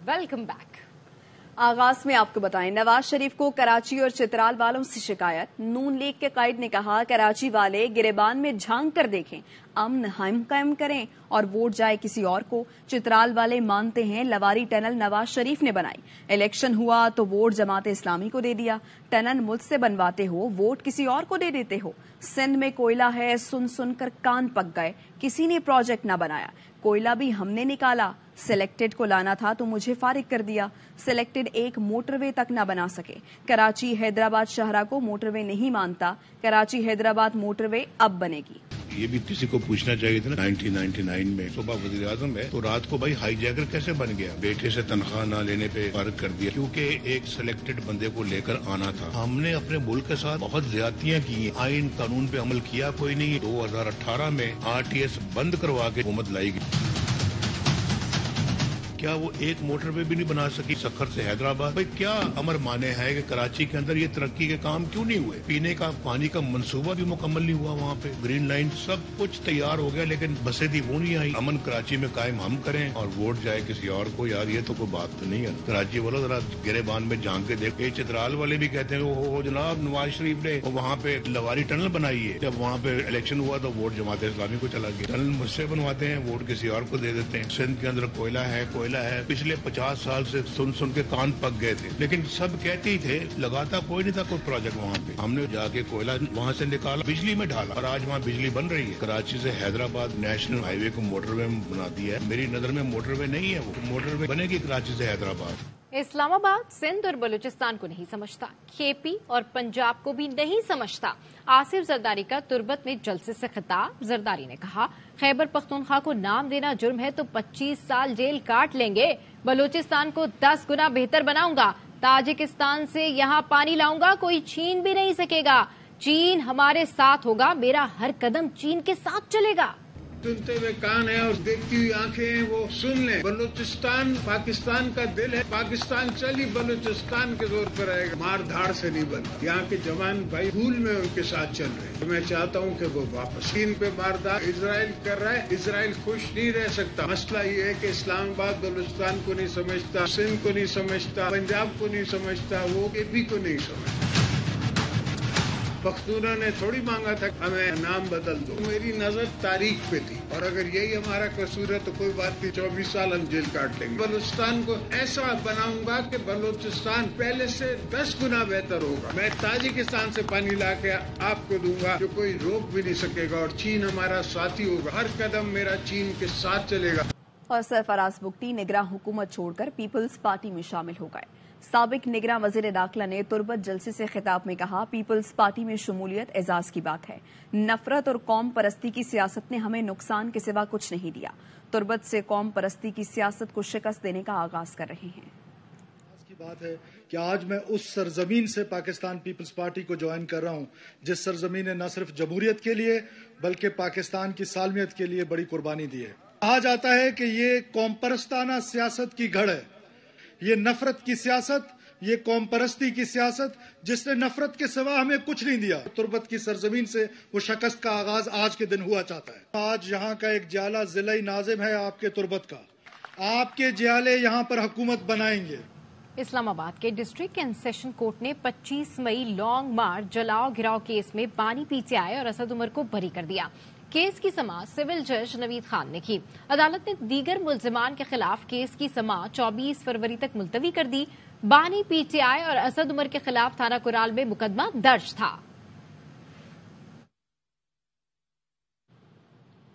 Welcome back. आगाज में आपको बताएं, नवाज शरीफ को कराची और चित्राल वालों से शिकायत। नून लीग के कायद ने कहा कराची वाले गिरेबान में झांक कर देखें, अमन हम कायम करें और वोट जाए किसी और को। चित्राल वाले मानते हैं लवारी टनल नवाज शरीफ ने बनाई, इलेक्शन हुआ तो वोट जमात इस्लामी को दे दिया। टनल मुझसे बनवाते हो, वोट किसी और को दे देते हो। सिंध में कोयला है, सुन सुनकर कान पक गए, किसी ने प्रोजेक्ट ना बनाया। कोयला भी हमने निकाला, सिलेक्टेड को लाना था तो मुझे फारिग कर दिया। सिलेक्टेड एक मोटरवे तक ना बना सके। कराची हैदराबाद शाहरा को मोटरवे नहीं मानता, कराची हैदराबाद मोटरवे अब बनेगी। ये भी किसी को पूछना चाहिए था। 1999 में सुबह वज़ीर आज़म है तो रात को भाई हाईजैकर कैसे बन गया? बेटे से तनख्वाह ना लेने पे फारिग कर दिया क्योंकि एक सिलेक्टेड बंदे को लेकर आना था। हमने अपने मुल्क के साथ बहुत ज्यादतियां की, आइन कानून पे अमल किया कोई नहीं। 2018 में RTS बंद करवा के हुकूमत लाई गई। क्या वो एक मोटरवे भी नहीं बना सकी सखर से हैदराबाद? भाई क्या अमर माने है कि कराची के अंदर ये तरक्की के काम क्यों नहीं हुए? पीने का पानी का मंसूबा भी मुकम्मल नहीं हुआ वहाँ पे। ग्रीन लाइन सब कुछ तैयार हो गया लेकिन बसें थी वो नहीं आई। अमन कराची में कायम हम करें और वोट जाए किसी और को, यार ये तो कोई बात तो नहीं है। कराची वालों जरा गिरेबान में झांक के देखो। चित्राल वाले भी कहते हैं वो जनाब नवाज शरीफ ने वहाँ पे लवारी टनल बनाई है, जब वहाँ पे इलेक्शन हुआ तो वोट जमात इस्लामी को चला गया। टनल मुझसे बनवाते हैं, वोट किसी और को दे देते हैं। सिंध के अंदर कोयला है पिछले 50 साल से सुन सुन के कान पक गए थे लेकिन सब कहते ही थे, लगाता कोई नहीं था कोई प्रोजेक्ट वहाँ पे। हमने जाके कोयला वहाँ से निकाला, बिजली में ढाला और आज वहाँ बिजली बन रही है। कराची से हैदराबाद नेशनल हाईवे को मोटरवे बना दिया है। मेरी नजर में मोटरवे नहीं है, वो मोटरवे बनेगी कराची से हैदराबाद। इस्लामाबाद सिंध और बलूचिस्तान को नहीं समझता, KP और पंजाब को भी नहीं समझता। आसिफ जरदारी का तुर्बत में जलसे से खिताब। जरदारी ने कहा खैबर पख्तूनख्वा को नाम देना जुर्म है तो 25 साल जेल काट लेंगे। बलूचिस्तान को 10 गुना बेहतर बनाऊंगा। ताजिकिस्तान से यहाँ पानी लाऊंगा, कोई छीन भी नहीं सकेगा। चीन हमारे साथ होगा, मेरा हर कदम चीन के साथ चलेगा। सुनते हुए कान है और देखती हुई आंखें हैं, वो सुन ले। बलूचिस्तान पाकिस्तान का दिल है, पाकिस्तान चली बलूचिस्तान के जोर पर रहेगा, मार धाड़ से नहीं बना। यहाँ के जवान भाई भूल में उनके साथ चल रहे हैं, तो मैं चाहता हूँ कि वो वापस। चीन पे मारदार इजराइल कर रहा है, इजराइल खुश नहीं रह सकता। मसला ये है कि इस्लामाबाद बलूचिस्तान को नहीं समझता, सिंध को नहीं समझता, पंजाब को नहीं समझता, वो KP को नहीं समझता। पख्तूनों ने थोड़ी मांगा था हमें नाम बदल दो, मेरी नजर तारीख पे थी और अगर यही हमारा कसूर है तो कोई बात नहीं, 24 साल हम जेल काट लेंगे। बलूचिस्तान को ऐसा बनाऊंगा कि बलूचिस्तान पहले से 10 गुना बेहतर होगा। मैं ताजिकिस्तान से पानी ला के आपको दूंगा जो कोई रोक भी नहीं सकेगा और चीन हमारा साथी होगा, हर कदम मेरा चीन के साथ चलेगा। और सरफराज बुगटी निगरां हुकूमत छोड़कर पीपल्स पार्टी में शामिल हो गए। साबिक निगरां वजीर दाखिला ने तुर्बत जलसे से खिताब में कहा पीपल्स पार्टी में शमूलियत एजाज की बात है। नफरत और कौम परस्ती की सियासत ने हमें नुकसान के सिवा कुछ नहीं दिया। तुर्बत से कौम परस्ती की सियासत को शिकस्त देने का आगाज कर रहे हैं। की बात है कि आज मैं उस सरजमीन से पाकिस्तान पीपल्स पार्टी को ज्वाइन कर रहा हूं जिस सरजमीन ने न सिर्फ जमहूरियत के लिए बल्कि पाकिस्तान की सालमियत के लिए बड़ी कुर्बानी दी है। कहा जाता है कि ये कौम परस्ताना सियासत की घड़ है, ये नफरत की सियासत, ये कौम परस्ती की सियासत जिसने नफरत के सिवा हमें कुछ नहीं दिया। तुर्बत की सरजमीन से वो शिकस्त का आगाज आज के दिन हुआ चाहता है। आज यहाँ का एक जियाला जिला नाजिम है आपके तुर्बत का, आपके जियाले यहाँ पर हुकूमत बनाएंगे। इस्लामाबाद के डिस्ट्रिक्ट एंड सेशन कोर्ट ने 25 मई लॉन्ग मार्च जलाओ घिराव केस में बानी पीछे आए और असद उमर को बरी कर दिया। केस की समाअत सिविल जज नवीद खान ने की। अदालत ने दीगर मुल्जिमान के खिलाफ केस की समाअत 24 फरवरी तक मुलतवी कर दी। बानी PTI और असद उमर के खिलाफ थाना कुराल में मुकदमा दर्ज था।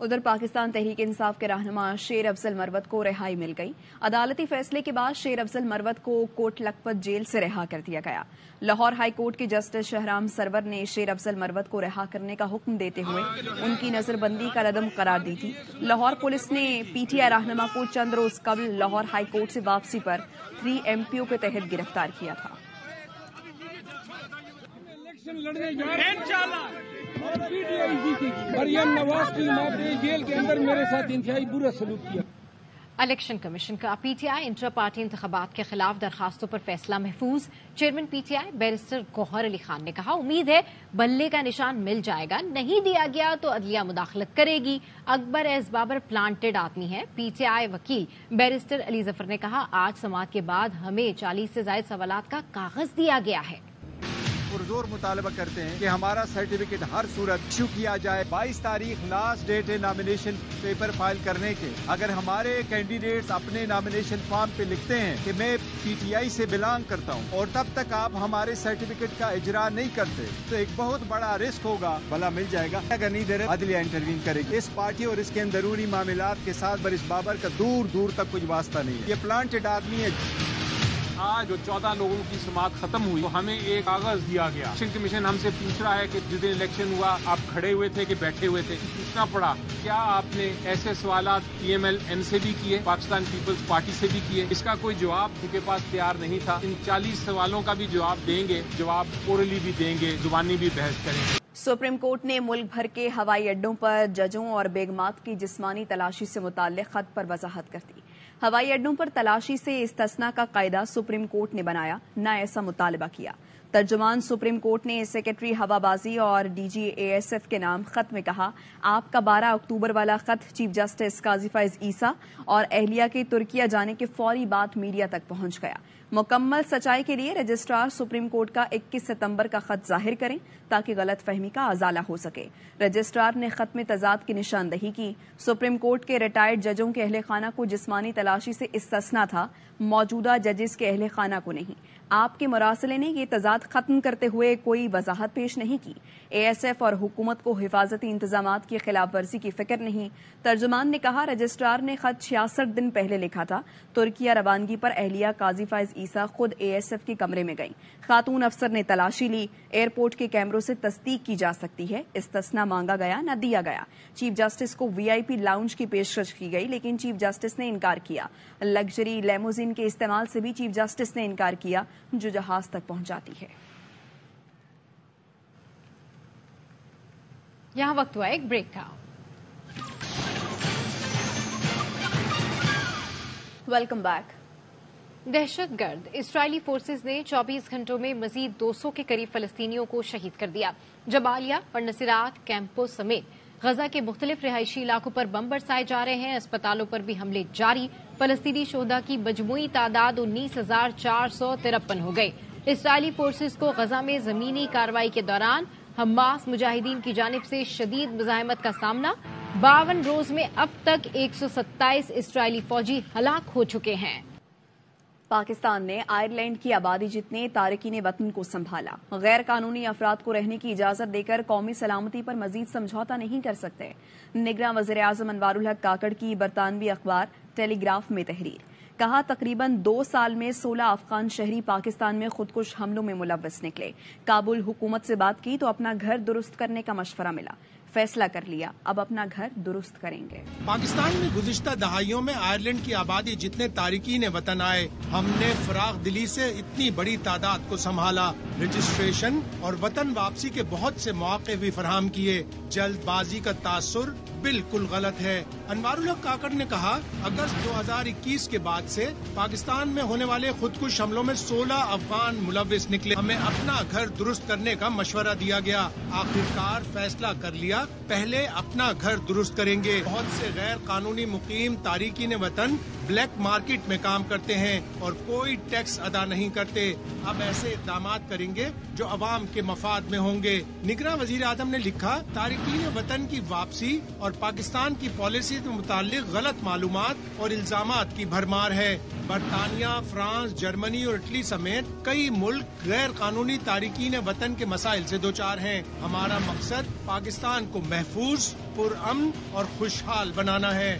उधर पाकिस्तान तहरीक इंसाफ के रहनुमा शेर अफजल मरवत को रिहाई मिल गई। अदालती फैसले के बाद शेर अफजल मरवत को कोट लखपत जेल से रिहा कर दिया गया। लाहौर हाई कोर्ट के जस्टिस शहराम सरवर ने शेर अफजल मरवत को रिहा करने का हुक्म देते हुए उनकी नजरबंदी का रदम करार दी थी। लाहौर पुलिस ने PTI रहनुमा को चंद रोज कबल लाहौर हाई कोर्ट से वापसी पर 3 MPO के तहत गिरफ्तार किया था। मरियम नवाज की माँ ने जेल के अंदर मेरे साथ इंतहाई बुरा सलूक किया। الیکشن کمیشن کا P T I intra party انتخابات کے خلاف درخواستوں پر فیصلہ محفوظ. Chairman P T I barrister Gohar Ali Khan نے کہا امید ہے بلے کا نشان مل جائے گا, نہیں دیا گیا تو عدلیہ مداخلت کرے گی. اکبر ایس بابر پلانٹڈ آدمی ہے. پی ٹی آئی وکیل بیرسٹر علی ظفر نے کہا آج سماعت کے بعد ہمیں 40 سے زائد سوالات کا کاغذ دیا گیا ہے. پرزور مطالبہ کرتے ہیں کہ ہمارا سرٹیفکیٹ ہر صورت ایشو کیا جائے. 22 تاریخ لاسٹ ڈیٹ ہے نامینیشن پیپر فائل کرنے کے. اگر ہمارے کینڈیڈیٹس اپنے نامینیشن فارم پہ لکھتے ہیں کہ میں پی ٹی آئی سے بلانگ کرتا ہوں اور تب تک آپ ہمارے سرٹیفکیٹ کا اجرا نہیں کرتے تو ایک بہت بڑا رسک ہوگا. بلا مل جائے گا اگر نہیں دے رہے عدلیہ انٹروین کرے گی. اس پارٹی اور اس کے اندرونی معاملات کے ساتھ برس بابر کا دور دور تک کچھ واسطہ نہیں ہے. یہ پلانٹڈ آدمی ہے. آج جو 14 لوگوں کی سماعت ختم ہوئی تو ہمیں ایک کاغذ دیا گیا. الیکشن کمیشن ہم سے پوچھ رہا ہے کہ جس دن الیکشن ہوا آپ کھڑے ہوئے تھے کہ بیٹھے ہوئے تھے. پوچھنا پڑا کیا آپ نے ایسے سوالات پی ایم ایل این سے بھی کیے, پاکستان پیپلز پارٹی سے بھی کیے. اس کا کوئی جواب ان کے پاس تیار نہیں تھا. ان 40 سوالوں کا بھی جواب دیں گے, جواب اورلی بھی دیں گے, زبانی بھی بحث کریں گے. سپریم کورٹ نے ملک بھر کے ہوائی اڈوں پر ججوں اور بیگمات کی جسمانی تلاشی سے متعلق خط پر وضاحت کر دی. ہوائی اڈوں پر تلاشی سے استثناء کا قاعدہ سپریم کورٹ نے بنایا, نہ ایسا مطالبہ کیا. ترجمان سپریم کورٹ نے سیکرٹری ہوا بازی اور D G A S F کے نام خط میں کہا آپ کا 12 اکتوبر والا خط چیف جسٹس قاضی فائز عیسیٰ اور اہلیہ کے ترکیہ جانے کے فوری بعد میڈیا تک پہنچ گیا. مکمل سچائی کے لیے رجسٹرار سپریم کورٹ کا 21 ستمبر کا خط ظاہر کریں تاکہ غلط فہمی کا ازالہ ہو سکے. رجسٹرار نے خط میں تضاد کی نشاندہی کی. سپریم کورٹ کے ریٹائرڈ ججوں کے اہل خانہ کو جسمانی تلاشی سے استثناء تھا, موجودہ ججز کے اہل خانہ کو نہیں. آپ کے مراسلے نے یہ تضاد ختم کرتے ہوئے کوئی وضاحت پیش نہیں کی. اے ایس ایف اور حکومت کو حفاظتی انتظامات کی خلاف ورزی کی فکر نہیں. ترجمان نے کہا رجسٹرار نے خط 66 دن پہلے لکھا تھا. ترکیہ روانگی پر اہلیہ قاضی فائز عیسیٰ خود اے ایس ایف کے کمرے میں گئیں. خاتون افسر نے تلاشی لی. ایئرپورٹ کے کیمروں سے تصدیق کی جا سکتی ہے. استثناء مانگا گیا نہ دیا گیا. چیف جسٹس کو وی آئی پی لاؤنج کی پیشکش کی گئی لیکن چیف جسٹس نے انکار کیا. لگژری لیموزین کے استعمال سے بھی چیف جسٹس نے انکار کیا جو جہاز تک پہنچاتی ہے. یہاں وقت ہوا ایک بریک کا. Welcome back. دہشت گرد اسرائیلی فورسز نے 24 گھنٹوں میں مزید 200 کے قریب فلسطینیوں کو شہید کر دیا. جبالیہ اور نصیرات کیمپوں سمیت غزہ کے مختلف رہائشی علاقوں پر بم برسائے جا رہے ہیں. اسپتالوں پر بھی حملے جاری. فلسطینی شہداء کی مجموعی تعداد 19,453 ہو گئی. اسرائیلی فورسز کو غزہ میں زمینی کارروائی کے دوران حماس مجاہدین کی جانب سے شدید مزاحمت کا سامنا. 52 روز میں اب تک 127 اسرائیلی فوجی ہلاک ہو چکے ہیں. پاکستان نے آئرلینڈ کی آبادی جتنے تارکین وطن کو سنبھالا. غیر قانونی افراد کو رہنے کی اجازت دے کر قومی سلامتی پر مزید سمجھوتا نہیں کر سکتے. نگراں وزیر اعظم انوار الحق کاکڑ کی برطانوی اخبار ٹیلی گراف میں تحریر. کہا تقریباً 2 سال میں 16 افغان شہری پاکستان میں خودکش حملوں میں ملوث نکلے. کابل حکومت سے بات کی تو اپنا گھر درست کرنے کا مشورہ ملا. فیصلہ کر لیا اب اپنا گھر درست کریں گے. پاکستان میں گزشتہ دہائیوں میں آئرلینڈ کی آبادی جتنے تارکین وطن آئے ہم نے فراغ دلی سے اتنی بڑی تعداد کو سنبھالا. رجسٹریشن اور وطن واپسی کے بہت سے مواقع بھی فراہم کیے. جلد بازی کا تاثر بالکل غلط ہے. انوار الحق کاکڑ نے کہا اگست 2021 کے بعد سے پاکستان میں ہونے والے خودکش حملوں میں 16 افغان ملوث نکلے. ہمیں اپنا گھر درست کرنے کا مشورہ دیا گیا. آخرکار فیصلہ کر لیا پہلے اپنا گھر درست کریں گے. بہت سے غیر قانونی مقیم تارکین وطن بلیک مارکیٹ میں کام کرتے ہیں اور کوئی ٹیکس ادا نہیں کرتے. اب ایسے اقدامات کریں گے جو عوام کے مفاد میں ہوں گے. نگراں وزیر اعظم نے لکھا تارکین وطن کی واپسی اور پاکستان کی پالیسی سے متعلق غلط معلومات اور الزامات کی بھرمار ہے. برطانیہ، فرانس، جرمنی اور اٹلی سمیت کئی ملک غیر قانونی تارکین وطن کے مسائل سے دوچار ہیں. ہمارا مقصد پاکستان کو محفوظ، پرامن اور خوشحال بنانا ہے.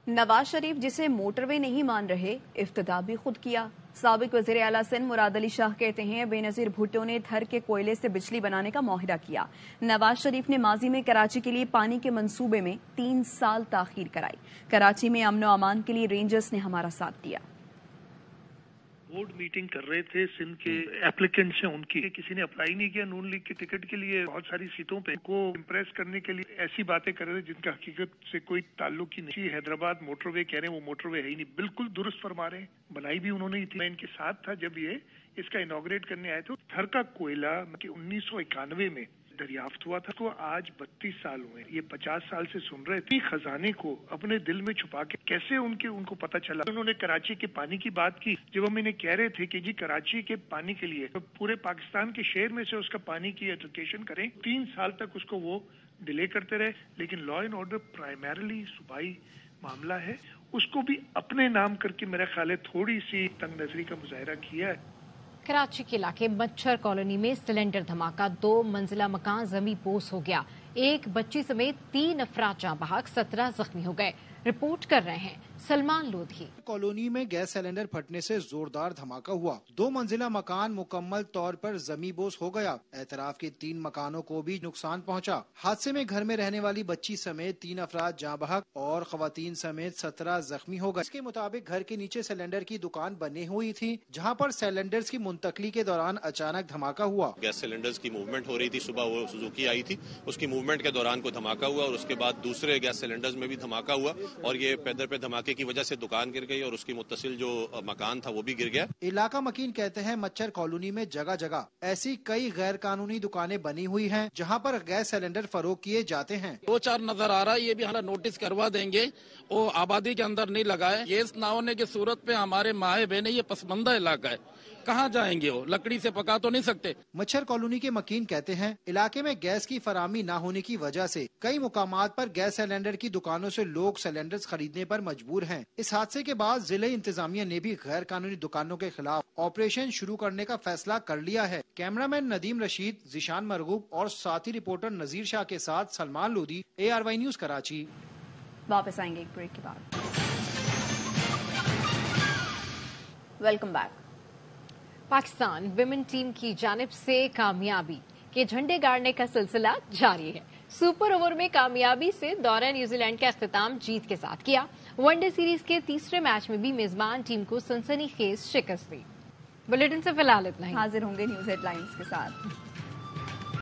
نواز شریف جسے موٹر وے نہیں مان رہے افتتاح بھی خود کیا. سابق وزیر اعلیٰ سندھ مراد علی شاہ کہتے ہیں بے نظیر بھٹو نے تھر کے کوئلے سے بجلی بنانے کا معاہدہ کیا. نواز شریف نے ماضی میں کراچی کے لیے پانی کے منصوبے میں 3 سال تاخیر کرائی. کراچی میں امن و امان کے لیے رینجرز نے ہمارا ساتھ دیا. बोर्ड मीटिंग कर रहे थे सिंध के एप्लीकेंट्स हैं उनकी, किसी ने अप्लाई नहीं किया नून लीग के टिकट के लिए, बहुत सारी सीटों पे को इम्प्रेस करने के लिए ऐसी बातें कर रहे थे जिनका हकीकत से कोई ताल्लुक ही नहीं। हैदराबाद मोटरवे कह रहे हैं, वो मोटरवे है ही नहीं, बिल्कुल दुरुस्त फरमा रहे हैं, बनाई भी उन्होंने ही थी। मैं इनके साथ था जब ये इसका इनॉग्रेट करने आए थे। थर का कोयला 1991 में दरियाफ्त हुआ था, तो आज 32 साल हुए। ये 50 साल से सुन रहे थे खजाने को अपने दिल में छुपा के कैसे उनको पता चला। उन्होंने कराची के पानी की बात की, जब हम इन्हें कह रहे थे कि जी कराची के पानी के लिए तो पूरे पाकिस्तान के शहर में से उसका पानी की एप्लीकेशन करें, 3 साल तक उसको वो डिले करते रहे। लेकिन लॉ एंड ऑर्डर प्राइमरली सूबाई मामला है, उसको भी अपने नाम करके मेरा ख्याल है थोड़ी सी तंग नजरी का मुजाहरा किया है। कराची के इलाके मच्छर कॉलोनी में सिलेंडर धमाका, 2 मंजिला मकान जमी पोस हो गया। एक बच्ची समेत 3 अफराद जाँ बहक, 17 जख्मी हो गए। रिपोर्ट कर रहे हैं सलमान लोधी। कॉलोनी में गैस सिलेंडर फटने से जोरदार धमाका हुआ, 2 मंजिला मकान मुकम्मल तौर पर जमीबोस हो गया। एतराफ के 3 मकानों को भी नुकसान पहुंचा। हादसे में घर में रहने वाली बच्ची समेत 3 अफराद जाँ बहक और खवातीन समेत 17 जख्मी हो गए। इसके मुताबिक घर के नीचे सिलेंडर की दुकान बनी हुई थी, जहाँ पर सिलेंडर्स की मुंतकली के दौरान अचानक धमाका हुआ। गैस सिलेंडर्स की मूवमेंट हो रही थी, सुबह वो सुजुकी आई थी, उसकी मूवमेंट के दौरान को धमाका हुआ और उसके बाद दूसरे गैस सिलेंडर्स में भी धमाका हुआ और ये पैदर पे धमाके की वजह से दुकान गिर गई और उसकी मुत्तसिल जो मकान था वो भी गिर गया। इलाका मकीन कहते हैं मच्छर कॉलोनी में जगह जगह ऐसी कई गैर कानूनी दुकानें बनी हुई हैं, जहां पर गैस सिलेंडर फरोख्त किए जाते हैं। 2-4 नजर आ रहा है, ये भी हमारा नोटिस करवा देंगे, वो आबादी के अंदर नहीं लगाए। गैस ना होने की सूरत पे हमारे माए बहने, ये पसमंदा इलाका है, कहाँ जाएंगे वो, लकड़ी से पका तो नहीं सकते। मच्छर कॉलोनी के मकीन कहते हैं इलाके में गैस की फरामी न होने की वजह से कई मुकामात पर गैस सिलेंडर की दुकानों से लोग सिलेंडर खरीदने पर मजबूर हैं। इस हादसे के बाद जिले इंतजामिया ने भी गैर कानूनी दुकानों के खिलाफ ऑपरेशन शुरू करने का फैसला कर लिया है। कैमरामैन नदीम रशीद, जिशान मरगूब और साथी रिपोर्टर नजीर शाह के साथ सलमान लोधी, ARY न्यूज कराची। वापस आएंगे एक ब्रेक के बाद। Welcome back. Pakistan women team की जानिब से कामयाबी के झंडे गाड़ने का सिलसिला जारी है। सुपर ओवर में कामयाबी से दौरा न्यूजीलैंड का अख्तिताम जीत के साथ किया। वनडे सीरीज के तीसरे मैच में भी मेजबान टीम को सनसनीखेज शिकस्त दी। बुलेटिन से फिलहाल इतना ही। हाजिर होंगे न्यूज हेडलाइंस के साथ।